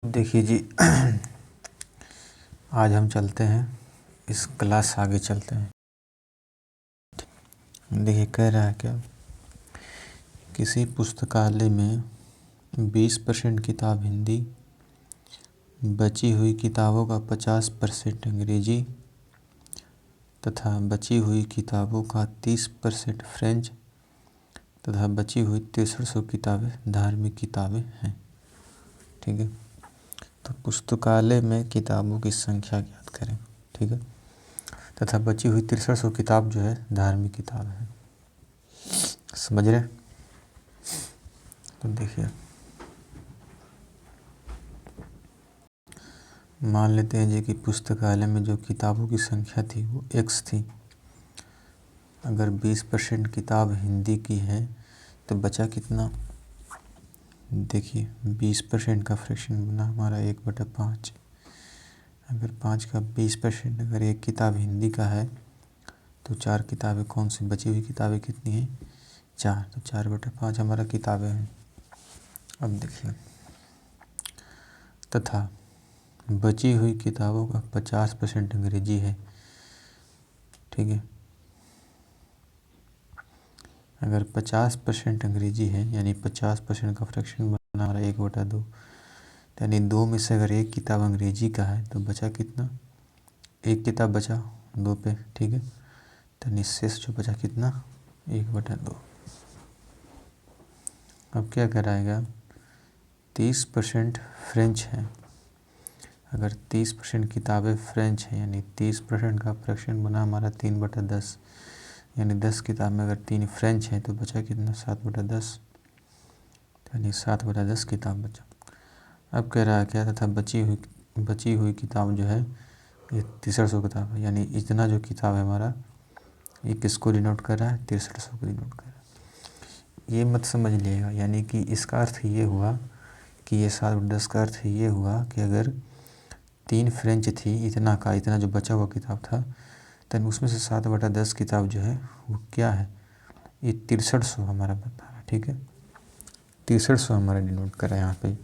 देखिए जी आज हम चलते हैं इस क्लास आगे चलते हैं। देखिए कह रहा है क्या, किसी पुस्तकालय में 20% किताब हिंदी, बची हुई किताबों का 50% अंग्रेजी तथा बची हुई किताबों का 30% फ्रेंच तथा बची हुई 6300 किताबें धार्मिक किताबें हैं। ठीक है, तो पुस्तकालय में किताबों की संख्या ज्ञात करें। ठीक है, तथा बची हुई 6300 किताब जो है धार्मिक किताब है। समझ रहे? तो देखिए मान लेते हैं जी कि पुस्तकालय में जो किताबों की संख्या थी वो x थी। अगर 20% किताब हिंदी की है तो बचा कितना? देखिए 20% का फ्रैक्शन बना हमारा 1/5। अगर 5 का 20%, अगर एक किताब हिंदी का है तो 4 किताबें कौन सी बची हुई किताबें कितनी हैं? 4। तो 4/5 हमारा किताबें हैं। अब देखिए, तथा बची हुई किताबों का 50% अंग्रेजी है। ठीक है, अगर 50% अंग्रेजी है यानी 50% का फ्रैक्शन बना रहा है 1/2, यानी 2 में से अगर एक किताब अंग्रेजी का है तो बचा कितना? एक किताब बचा 2 पे। ठीक है, तो निशेष जो बचा कितना? 1/2। अब क्या कराएगा? 30% फ्रेंच है। अगर 30% किताबें फ्रेंच हैं यानी 30% का फ्रैक्शन बना हमारा 3/10, यानी 10 किताब में अगर 3 फ्रेंच हैं तो बचा कितना? 7/10, यानी 7/10 किताब बचा। अब कह रहा है क्या, तथा बची हुई किताब जो है ये 6300 किताब है, यानी इतना जो किताब है हमारा ये किसको डिनोट कर रहा है? 6300 को डिनोट कर रहा है। ये मत समझ लीजिएगा, यानी कि इसका अर्थ ये हुआ कि ये 7/10 का अर्थ ये हुआ कि अगर 3 फ्रेंच थी, इतना जो बचा हुआ किताब था, तब उसमें से 7/10 किताब जो है वो क्या है? ये 6300 हमारा बता रहा है। ठीक है, 6300 हमारा डिनोट कर रहा है यहाँ पे।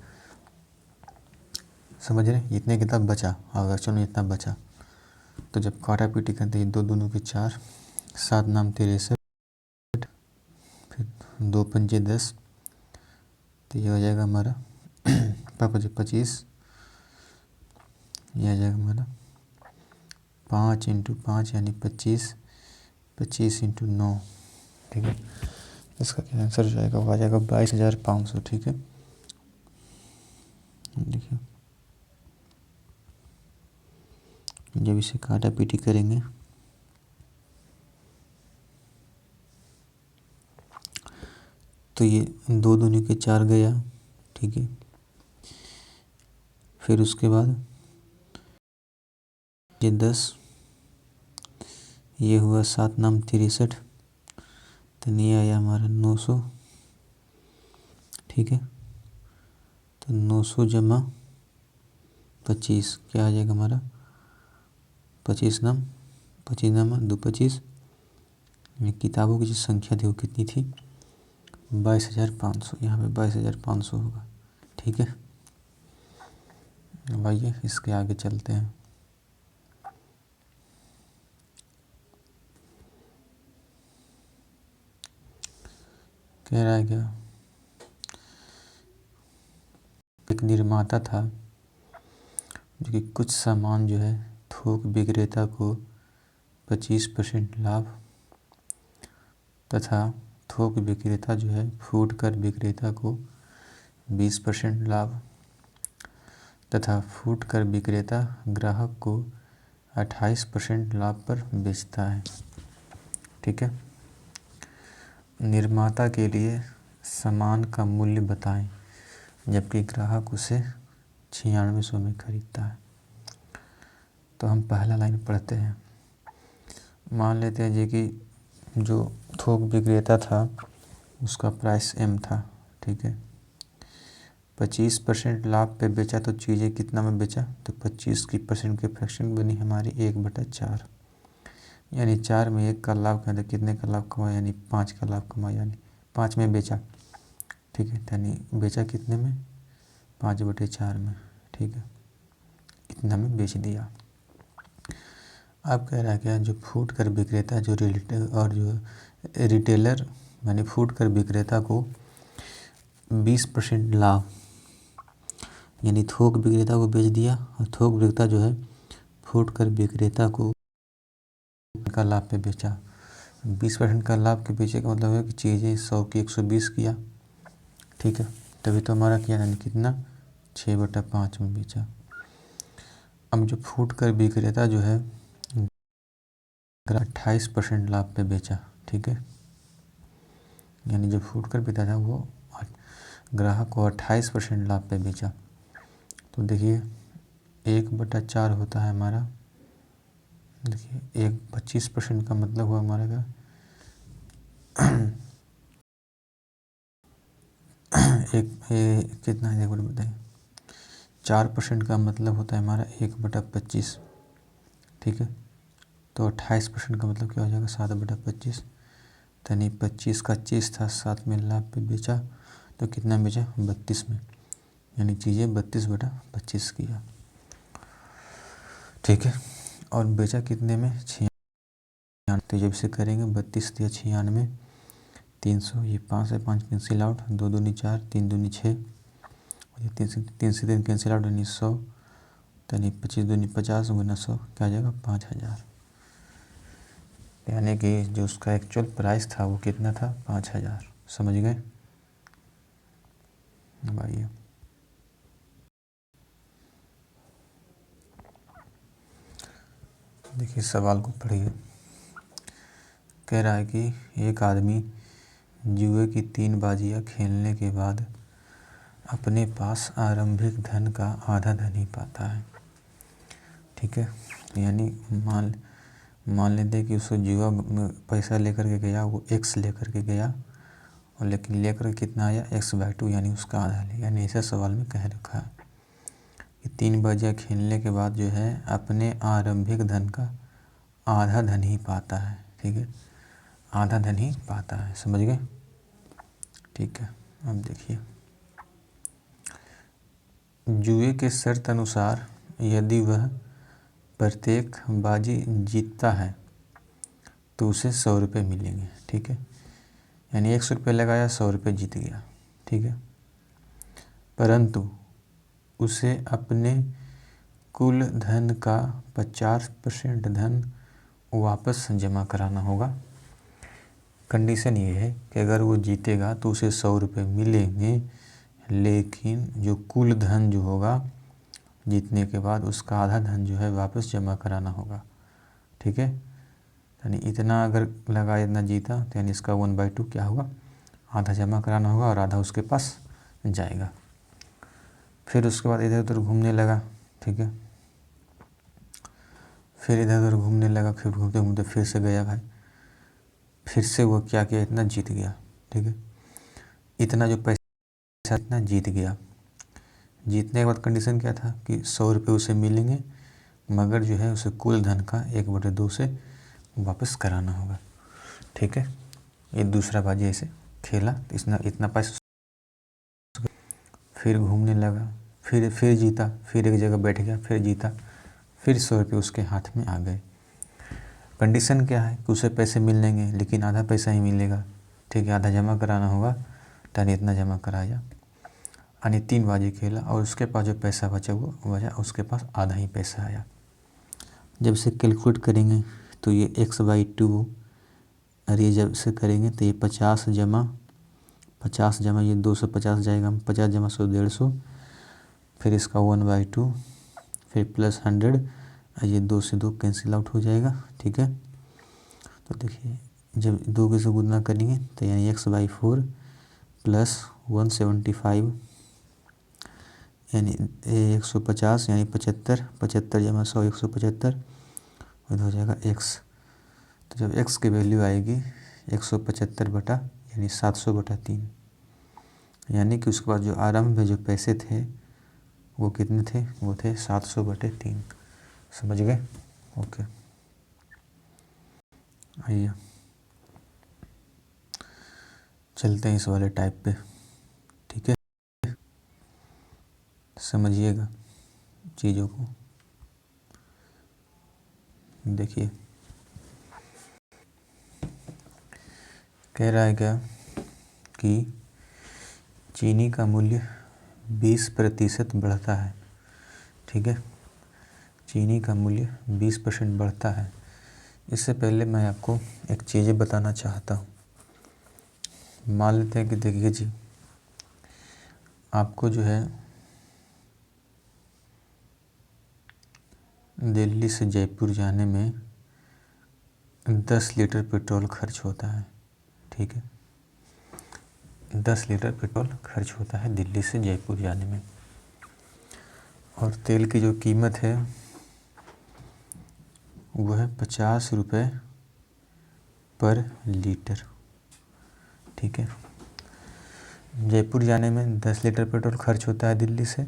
समझ रहे? इतने किताब बचा, अगर चलो इतना बचा तो जब काटा पीटी करते हैं 2 दूनों के 4, 7 नाम 63, फिर 2 पंजे 10, तो ये हो जाएगा हमारा 25, ये आ जाएगा हमारा 5 × 5 यानी 25, 25 × 9। ठीक है, इसका क्या आंसर हो जाएगा? वो आ जाएगा 22,500। ठीक है, देखिए जब इसे काटा पीटी करेंगे तो ये 2 दूनी के 4 गया। ठीक है, फिर उसके बाद ये 10, ये हुआ 7 नाम 63, तो ये आया हमारा 900। ठीक है, तो 900 जमा 25 क्या आ जाएगा हमारा? 25 नाम 2 25, किताबों की जो संख्या थी वो कितनी थी? 22,500। यहाँ पे 22,500 होगा। ठीक है, अब आइए इसके आगे चलते हैं। कह रहा है क्या, एक निर्माता था जो कि कुछ सामान जो है थोक विक्रेता को 25% लाभ तथा थोक विक्रेता जो है फूटकर विक्रेता को 20% लाभ तथा फूटकर विक्रेता ग्राहक को 28% लाभ पर बेचता है। ठीक है, निर्माता के लिए सामान का मूल्य बताएं जबकि ग्राहक उसे 9600 में खरीदता है। तो हम पहला लाइन पढ़ते हैं। मान लेते हैं जी कि जो थोक विक्रेता था उसका प्राइस M था। ठीक है, 25% लाभ पे बेचा तो चीज़ें कितना में बेचा? तो 25% की फ्रैक्शन बनी हमारी 1/4, यानी 4 में 1 का लाभ कमाया तो कितने का लाभ कमाया? यानी 5 का लाभ कमाया, यानी 5 में बेचा। ठीक है, यानी बेचा कितने में? 5/4 में। ठीक है, इतना में बेच दिया। अब कह रहा है क्या, जो फूट कर विक्रेता जो रिटेलर यानी फूट कर विक्रेता को 20% लाभ, यानी थोक विक्रेता को बेच दिया और थोक विक्रेता जो है फूट कर विक्रेता को का लाभ पे बेचा। 20% का लाभ के पीछे का मतलब है कि चीज़ें 100 की 120 किया, ठीक है, तभी तो हमारा किया यानी कितना 6/5 में बेचा। अब जो फूट कर विक्रेता जो है 28% लाभ पे बेचा, ठीक है, यानी जो फूट कर विक्रेता था वो ग्राहक को 28% लाभ पे बेचा। तो देखिए 1/4 होता है हमारा, देखिए 25% का मतलब हुआ हमारा क्या कितना है, देखो बताइए 4% का मतलब होता है हमारा 1/25, ठीक है, तो 28% का मतलब क्या हो जाएगा 7/25, यानी 25 का चीज़ था 7 में लाभ पे बेचा तो कितना बेचा 32 में, यानी चीज़ें 32/25 किया, ठीक है, और बेचा कितने में 96। तो जब से करेंगे 32 या 96, 300, ये 5 से 5 कैंसिल आउट, 2 दूनी 4, 3 दूनी 6, ये 3 से 3 कैंसिल आउट यानी 100, यानी 25 दूनी 50 गुना 100 क्या आ जाएगा 5000, यानी कि जो उसका एक्चुअल प्राइस था वो कितना था 5000। समझ गए? अब आइए देखिए सवाल को पढ़िए। कह रहा है कि एक आदमी जुए की 3 बाजियां खेलने के बाद अपने पास आरंभिक धन का आधा धन ही पाता है, ठीक है, यानी मान लेते कि उसको जुआ में पैसा लेकर के गया, वो x लेकर के गया और लेकिन लेकर कितना आया x/2, यानी उसका आधा ले, यानी ऐसा सवाल में कह रखा है कि 3 बाजियां खेलने के बाद जो है अपने आरंभिक धन का आधा धन ही पाता है, ठीक है, आधा धन ही पाता है। समझ गए? ठीक है, अब देखिए जुए के शर्त अनुसार यदि वह प्रत्येक बाजी जीतता है तो उसे 100 रुपये मिलेंगे, ठीक है, यानी 100 रुपये लगाया 100 रुपये जीत गया, ठीक है, परंतु उसे अपने कुल धन का 50% धन वापस जमा कराना होगा। कंडीशन ये है कि अगर वो जीतेगा तो उसे 100 रुपये मिलेंगे, लेकिन जो कुल धन जो होगा जीतने के बाद उसका आधा धन जो है वापस जमा कराना होगा, ठीक है, यानी इतना अगर लगा इतना जीता तो यानी इसका 1/2 क्या होगा आधा जमा कराना होगा और आधा उसके पास जाएगा। फिर उसके बाद इधर उधर घूमने लगा, ठीक है, फिर इधर उधर घूमने लगा, फिर घूमते घूमते फिर से गया भाई, फिर से वो क्या किया इतना जीत गया, ठीक है, इतना जो पैसा इतना जीत गया। जीतने के बाद कंडीशन क्या था कि 100 रुपये उसे मिलेंगे, मगर जो है उसे कुल धन का 1/2 से वापस कराना होगा, ठीक है। ये दूसरा बाजी ऐसे खेला तो इतना पैसा, फिर घूमने लगा, फिर जीता, फिर एक जगह बैठ गया, फिर जीता, फिर 100 रुपये उसके हाथ में आ गए। कंडीशन क्या है कि उसे पैसे मिलेंगे लेकिन आधा पैसा ही मिलेगा, ठीक है, आधा जमा कराना होगा, तो इतना जमा कराया, यानी 3 बाजी खेला और उसके पास जो पैसा बचा वो बचा, उसके पास आधा ही पैसा आया। जब से कैलकुलेट करेंगे तो ये x/2, और ये जब से करेंगे तो ये 50 जमा ये 250 जाएगा, 50 जमा 100 150, फिर इसका 1/2, फिर प्लस 100, और ये 2 से 2 कैंसिल आउट हो जाएगा, ठीक है। तो देखिए जब 2 से गुना करेंगे तो यानी x/4 प्लस 175 यानी 150, यानी 75, 75 जमा 100 175, और हो जाएगा x। तो जब x की वैल्यू आएगी 175 यानी 700/3, यानी कि उसके बाद जो आरंभ में जो पैसे थे वो कितने थे, वो थे 700/3। समझ गए? ओके, आइए चलते हैं इस वाले टाइप पे, ठीक है, समझिएगा। चीज़ों को। देखिए कह रहा है क्या कि चीनी का मूल्य 20% बढ़ता है। ठीक है, चीनी का मूल्य 20% बढ़ता है। इससे पहले मैं आपको एक चीज़ें बताना चाहता हूँ। मान लेते हैं कि देखिए जी, आपको जो है दिल्ली से जयपुर जाने में 10 लीटर पेट्रोल खर्च होता है। ठीक है, 10 लीटर पेट्रोल खर्च होता है दिल्ली से जयपुर जाने में, और तेल की जो कीमत है वो है 50 रुपये पर लीटर। ठीक है, जयपुर जाने में 10 लीटर पेट्रोल खर्च होता है दिल्ली से,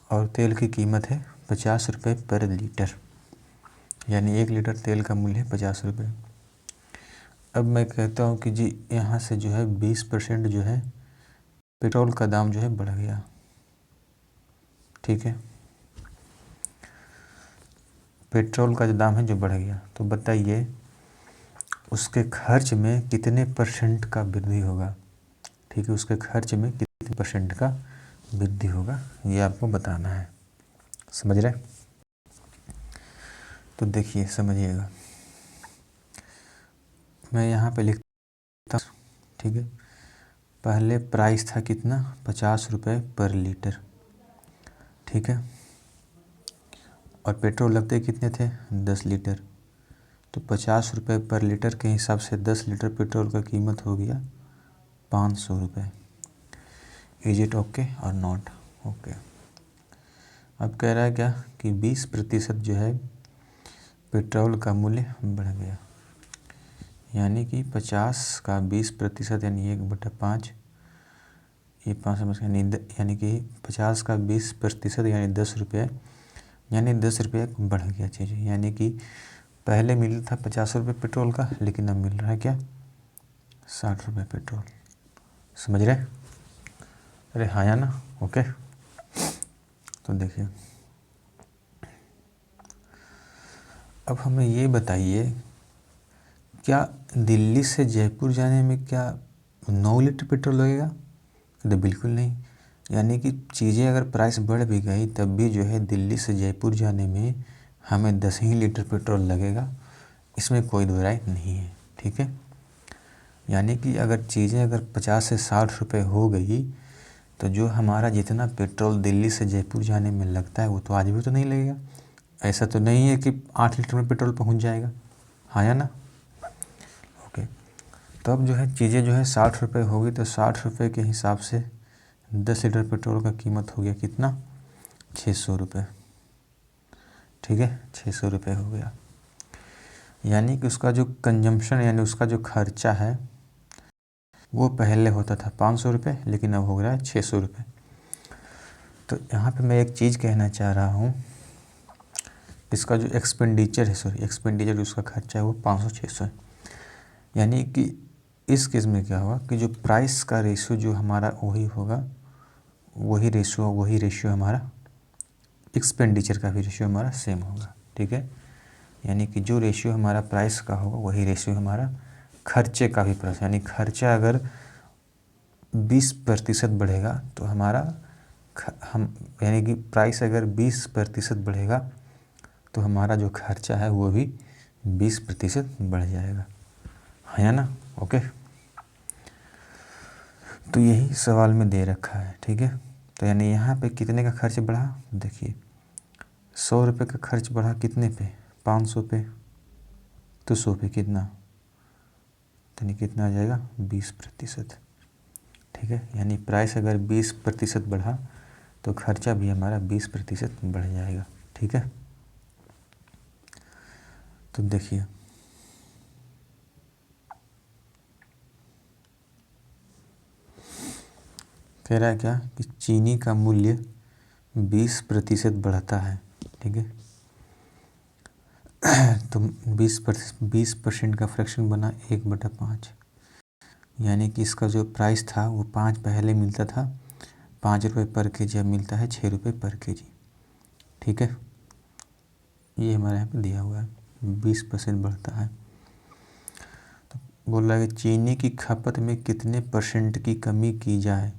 और तेल की कीमत है 50 रुपये पर लीटर, यानी 1 लीटर तेल का मूल्य है 50 रुपये। अब मैं कहता हूँ कि जी यहाँ से जो है 20% जो है पेट्रोल का दाम जो है बढ़ गया। ठीक है, पेट्रोल का जो दाम है जो बढ़ गया, तो बताइए उसके खर्च में कितने % का वृद्धि होगा। ठीक है, उसके खर्च में कितने % का वृद्धि होगा ये आपको बताना है। समझ रहे? तो देखिए समझिएगा, मैं यहाँ पे लिखता हूँ। ठीक है, पहले प्राइस था कितना, 50 रुपये पर लीटर। ठीक है, और पेट्रोल लगते कितने थे, 10 लीटर। तो 50 रुपये पर लीटर के हिसाब से 10 लीटर पेट्रोल का कीमत हो गया 500 रुपये। इज इट ओके और नॉट ओके? अब कह रहा है क्या कि 20% जो है पेट्रोल का मूल्य बढ़ गया, यानी कि 50 का 20% यानी 1/5, ये 5 समझ यानी कि 50 का 20% यानी 10 रुपये, यानी 10 रुपये बढ़ गया चीज़। यानी कि पहले मिल था 50 रुपये पेट्रोल का, लेकिन अब मिल रहा है क्या, 60 रुपये पेट्रोल। समझ रहे? अरे हाँ या ना? ओके, तो देखिए अब हमें ये बताइए, क्या दिल्ली से जयपुर जाने में क्या 9 लीटर पेट्रोल लगेगा? तो बिल्कुल नहीं। यानी कि चीज़ें अगर प्राइस बढ़ भी गई तब भी जो है दिल्ली से जयपुर जाने में हमें 10 ही लीटर पेट्रोल लगेगा, इसमें कोई दो राय नहीं है। ठीक है, यानी कि अगर चीज़ें अगर 50 से 60 रुपये हो गई तो जो हमारा जितना पेट्रोल दिल्ली से जयपुर जाने में लगता है वो तो आज भी तो नहीं लगेगा। ऐसा तो नहीं है कि 8 लीटर में पेट्रोल पहुंच जाएगा, हाँ या ना? ओके, तो अब जो है चीज़ें जो है 60 रुपये होगी, तो 60 रुपये के हिसाब से 10 लीटर पेट्रोल का कीमत हो गया कितना, 600 रुपये। ठीक है, 600 रुपये हो गया। यानी कि उसका जो कंजम्पशन यानी उसका जो खर्चा है वो पहले होता था 500 रुपये, लेकिन अब हो रहा है 600 रुपये। तो यहाँ पे मैं एक चीज़ कहना चाह रहा हूँ, इसका जो एक्सपेंडिचर है, एक्सपेंडिचर उसका खर्चा है वो 500-600 है। यानी कि इस केस में क्या होगा कि जो प्राइस का रेशियो जो हमारा वही होगा, वही रेशियो हमारा एक्सपेंडिचर का भी रेशियो हमारा सेम होगा। ठीक है, यानी कि जो रेशियो हमारा प्राइस का होगा वही रेशियो हमारा खर्चे का भी प्राइस, यानी खर्चा अगर 20% बढ़ेगा तो हमारा हम यानी कि प्राइस अगर 20% बढ़ेगा तो हमारा जो खर्चा है वो भी 20% बढ़ जाएगा, है ना? ओके, तो यही सवाल में दे रखा है। ठीक है, तो यानी यहाँ पे कितने का खर्च बढ़ा, देखिए 100 रुपये का खर्च बढ़ा कितने पे, 500 पे, तो 100 पे कितना, यानी कितना आ जाएगा 20%। ठीक है, यानी प्राइस अगर 20% बढ़ा तो खर्चा भी हमारा 20% बढ़ जाएगा। ठीक है, तो देखिए कह रहा है क्या कि चीनी का मूल्य 20% बढ़ता है। ठीक है, तो 20% का फ्रैक्शन बना 1/5, यानी कि इसका जो प्राइस था वो 5 पहले मिलता था 5 रुपये पर केजी, अब मिलता है 6 रुपये पर केजी। ठीक है, ये हमारे यहाँ पे दिया हुआ है 20% बढ़ता है। तो बोल रहा है कि चीनी की खपत में कितने % की कमी की जाए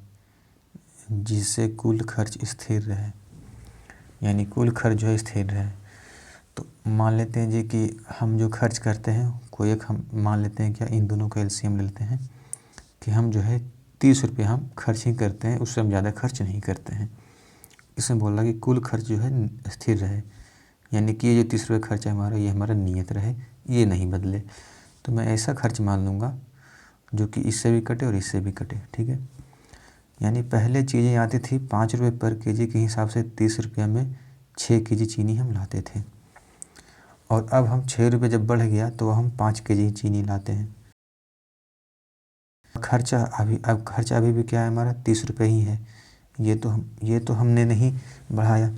जिससे कुल खर्च स्थिर रहे, यानी कुल खर्च जो है स्थिर रहे। तो मान लेते हैं जी कि हम जो खर्च करते हैं कोई एक, हम मान लेते हैं क्या, इन दोनों का एलसीएम लेते हैं कि हम जो है 30 रुपये हम खर्च ही करते हैं, उससे हम ज़्यादा खर्च नहीं करते हैं। इसमें बोल रहा कि कुल खर्च जो है स्थिर रहे, यानी कि ये जो 30 रुपये खर्च है हमारा, ये हमारा नियत रहे, ये नहीं बदले। तो मैं ऐसा खर्च मान लूँगा जो कि इससे भी कटे और इससे भी कटे, ठीक है। यानी पहले चीज़ें आती थी 5 रुपये पर केजी के हिसाब से, 30 रुपये में 6 केजी चीनी हम लाते थे, और अब हम 6 रुपये जब बढ़ गया तो हम 5 केजी चीनी लाते हैं। खर्चा अभी भी क्या है हमारा, 30 रुपये ही है। ये तो हमने नहीं बढ़ाया।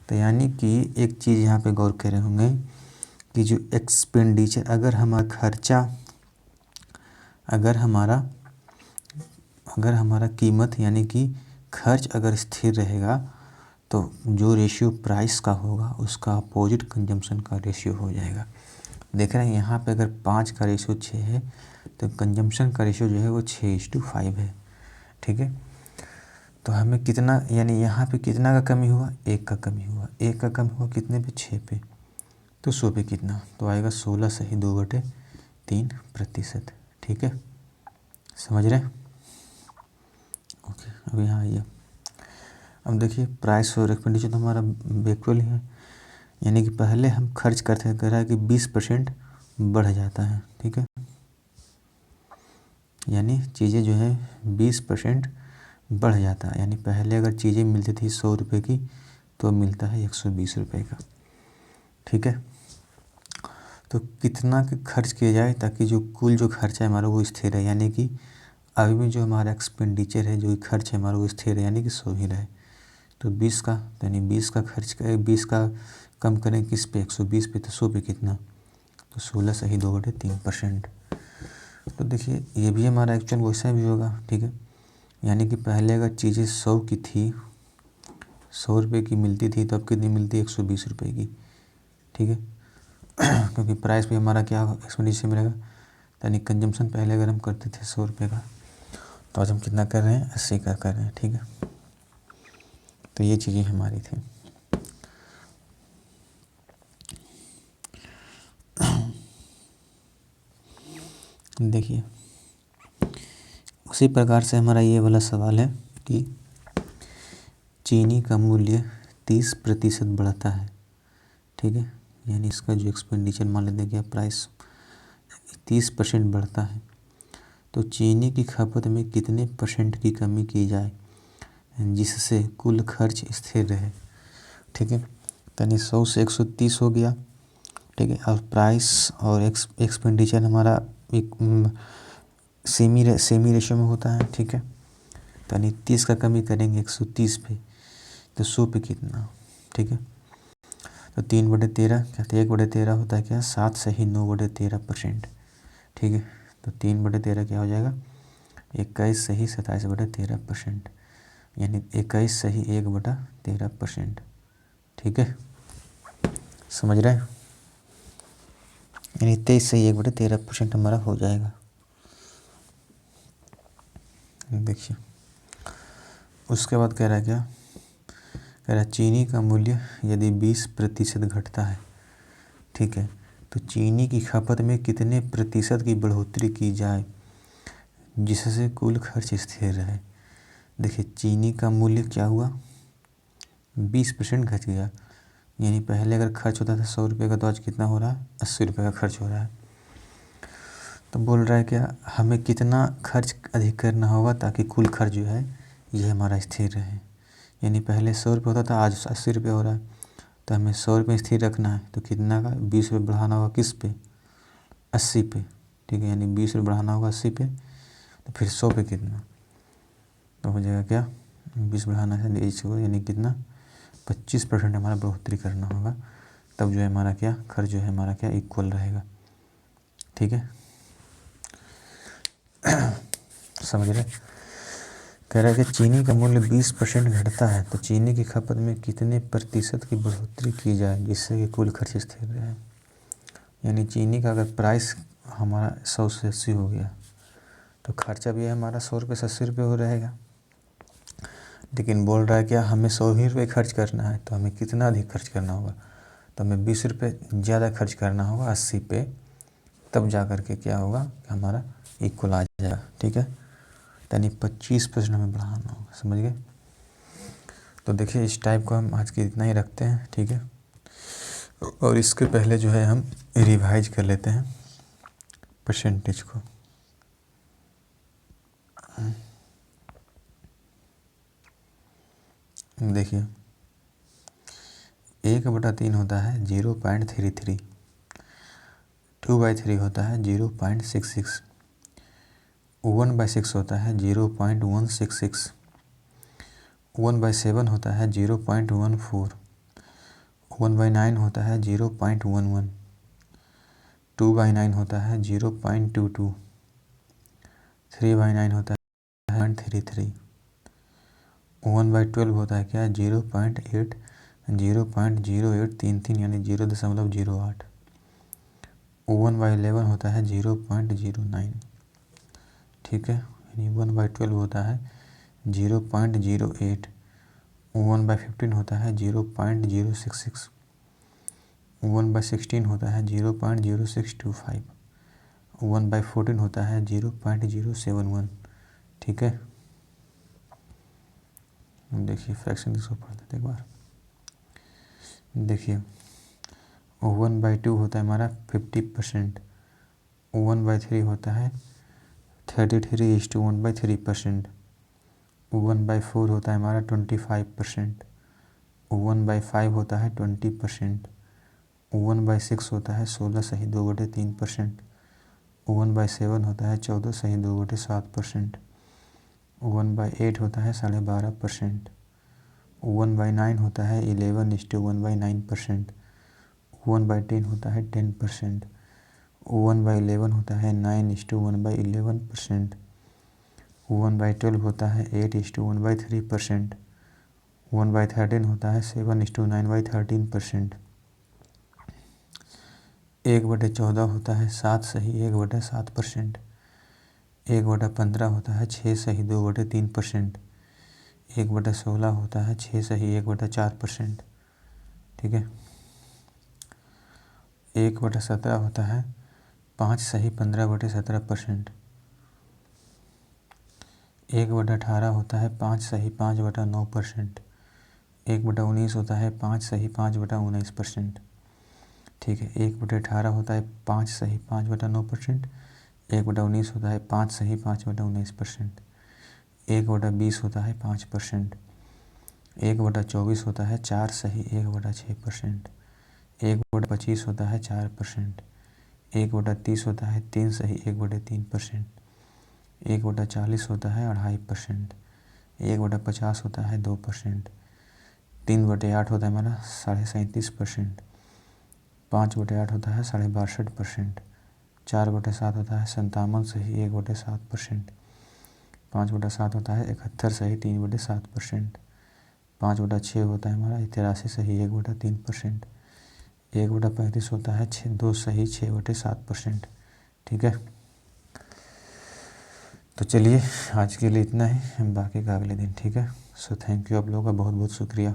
तो यानी कि एक चीज़ यहाँ पे गौर कर रहे होंगे कि जो एक्सपेंडिचर, अगर हमारा कीमत यानी कि खर्च अगर स्थिर रहेगा तो जो रेशियो प्राइस का होगा उसका अपोजिट कंजम्पशन का रेशियो हो जाएगा। देख रहे हैं यहाँ पे अगर 5 का रेशियो 6 है तो कंजम्पशन का रेशियो जो है वो 6:5 है, ठीक है। तो हमें कितना, यानी यहाँ पे कितना का कमी हुआ, 1 का कमी हुआ। 1 का कमी हुआ कितने पे, 6 पे, तो 100 पे कितना, तो आएगा 16 सही 2/3%, ठीक है, समझ रहे हैं। ओके, अब यहाँ आइए, अब देखिए प्राइस और एक्सपेंडिचर तो हमारा इक्वल ही है, यानी कि पहले हम खर्च करते हैं, कह रहा है कि 20% बढ़ जाता है, ठीक है, यानी चीज़ें जो है 20% बढ़ जाता है। यानी पहले अगर चीज़ें मिलती थी 100 रुपये की तो मिलता है 120 रुपये का, ठीक है। तो कितना खर्च किया जाए ताकि जो कुल जो खर्चा है हमारा वो स्थिर है, यानी कि अभी भी जो हमारा एक्सपेंडिचर है, जो खर्च है हमारा वो स्थिर है, यानी कि 100 ही रहे। तो 20 का, यानी 20 का खर्च करें, 20 का कम करें किस पे, 120 पे, तो 100 पे कितना, तो 16 सही 2/3%। तो देखिए ये भी हमारा एक्चुअल वैसा भी होगा, ठीक है। यानी कि पहले अगर चीज़ें 100 की थी, 100 रुपये की मिलती थी, तो अब कितनी मिलती है, 120 रुपये की, ठीक है। क्योंकि प्राइस भी हमारा क्या एक्सपेंडिचर मिलेगा, यानी कंजम्पशन पहले अगर हम करते थे 100 रुपये का, तो आज हम कितना कर रहे हैं, 80 का कर रहे हैं, ठीक है। तो ये चीज़ें हमारी थी। देखिए उसी प्रकार से हमारा ये वाला सवाल है कि चीनी का मूल्य 30% बढ़ता है, ठीक है, यानी इसका जो एक्सपेंडिचर मान लेते हैं क्या, प्राइस 30% बढ़ता है, तो चीनी की खपत में कितने % की कमी की जाए जिससे कुल खर्च स्थिर रहे, ठीक है। यानी 100 से 130 हो गया, ठीक है, और प्राइस और एक्सपेंडिचर हमारा एक सेमी रेशियो में होता है, ठीक है। तो यानी 30 का कमी करेंगे 130 पे, तो 100 पे कितना, ठीक है। तो 3/13 क्या, तो 1/13 होता है क्या, 7 सही 9/13%, ठीक है। तो 3/13 क्या हो जाएगा, 21 सही 27/13%, यानी 21 सही 1/13%, ठीक है, समझ रहे हैं। यानी 23 सही 1/13% हमारा हो जाएगा। देखिए उसके बाद कह रहा है क्या, कह रहा है चीनी का मूल्य यदि 20% घटता है, ठीक है, तो चीनी की खपत में कितने प्रतिशत की बढ़ोतरी की जाए जिससे कुल खर्च स्थिर रहे। देखिए चीनी का मूल्य क्या हुआ, 20% घट गया, यानी पहले अगर खर्च होता था 100 रुपये का, तो आज कितना हो रहा है, 80 रुपये का खर्च हो रहा है। तो बोल रहा है क्या, हमें कितना खर्च अधिक करना होगा ताकि कुल खर्च जो है ये हमारा स्थिर रहे। यानी पहले 100 रुपये होता था, आज 80 रुपये हो रहा है, तो हमें 100 रुपये स्थिर रखना है, तो कितना का 20 रुपये बढ़ाना होगा, किस पे, 80 पे, ठीक है। यानी 20 रुपये बढ़ाना होगा 80 पे, तो फिर 100 पे कितना, तो हो जाएगा क्या, 20 बढ़ाना है 20 को, यानी कितना 25% हमारा बढ़ोतरी करना होगा, तब जो है हमारा क्या खर्च जो है हमारा क्या इक्वल रहेगा, ठीक है। समझ रहे। कह रहा है कि चीनी का मूल्य 20% घटता है तो चीनी की खपत में कितने प्रतिशत की बढ़ोतरी की जाए जिससे कि कुल खर्च स्थिर रहे। यानी चीनी का अगर प्राइस हमारा 100 से 80 हो गया तो खर्चा भी हमारा 100 रुपये से 80 रुपये हो रहेगा। लेकिन बोल रहा है क्या हमें 100 ही रुपये खर्च करना है तो हमें कितना अधिक खर्च करना होगा, तो हमें 20 रुपये ज़्यादा खर्च करना होगा 80 पे, तब जा कर के क्या होगा हमारा इक्वल आ जाएगा। ठीक है, यानी 25% हमें बढ़ाना होगा। समझ गए। तो देखिए इस टाइप को हम आज के इतना ही रखते हैं। ठीक है, और इसके पहले जो है हम रिवाइज कर लेते हैं परसेंटेज को। देखिए 1/3 होता है 0.33, 2/3 होता है 0.66, 1/6 होता है 0.166, 1/7 होता है 0.14, 1/9 होता है 0.11, 2/9 होता है 0.22, 3/9 होता है 0.33, 1/12 होता है क्या 0.8, 0.0833 यानी 0.08, 1/11 होता है 0.09। ठीक है, यानी 1/12 होता है 0.08, 1/15 होता है 0.066, 1/16 होता है 0.0625, 1/14 होता है 0.071। ठीक है, देखिए फ्रैक्शन इसको पढ़ लेते एक बार। देखिए 1/2 होता है हमारा 50%, 1/3 होता है 33:1/3%, 1/4 होता है हमारा 25%, 1/5 होता है 20%, 1/6 होता है 16(2/3%, 1/7 होता है 14(2/7%, 1/8 होता है 12.5%, 1/9 होता है 11:1/9%, 1/10 होता है 10%, 1/11 होता है 9:1/11%, 1/12 होता है 8:1/3%, 1/13 होता है 7:9/13%, 1/14 होता है 7(1/7%, 1/15 होता है 6(2/3%, 1/16 होता है 6(1/4%। ठीक है, 1/17 होता है 5(15/17%, 1/18 होता है 5(5/9%, 1/19 होता है 5(5/19%। ठीक है, 1/18 होता है 5(5/9%, 1/19 होता है 5(5/19%, 1/20 होता है 5%, 1/24 होता है 4(1/6%, 1/25 होता है 4%, 1/30 होता है 3(1/3%, 1/40 होता है 2.5%, 1/50 होता है 2%, 3/8 होता है हमारा 37.5%, 5/8 होता है 62.5%, 4/7 होता है 57(1/7%, 5/7 होता है 71(3/7%, 5/6 होता है हमारा 83(1/3%, 1/35 होता है 6.7%। ठीक है, तो चलिए आज के लिए इतना ही, बाकी का अगले दिन। ठीक है, सो थैंक यू, आप लोगों का बहुत बहुत शुक्रिया।